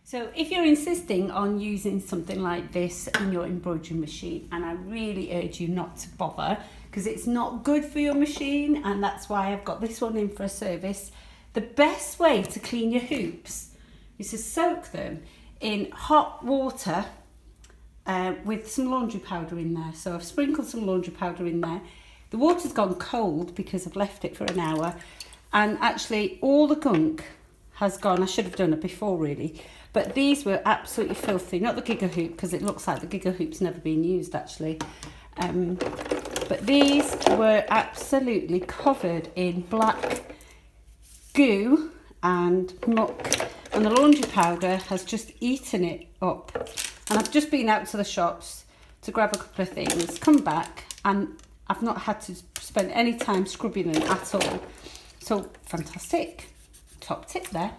So if you're insisting on using something like this in your embroidery machine, and I really urge you not to bother because it's not good for your machine, and that's why I've got this one in for a service. The best way to clean your hoops is to soak them in hot water with some laundry powder in there. So I've sprinkled some laundry powder in there. The water's gone cold because I've left it for an hour, and actually all the gunk has gone. I should have done it before really, but these were absolutely filthy. Not the Giga Hoop, because it looks like the Giga Hoop's never been used actually. But these were absolutely covered in black goo and muck, and the laundry powder has just eaten it up. And I've just been out to the shops to grab a couple of things, come back, and I've not had to spend any time scrubbing them at all. So fantastic. Top tip there.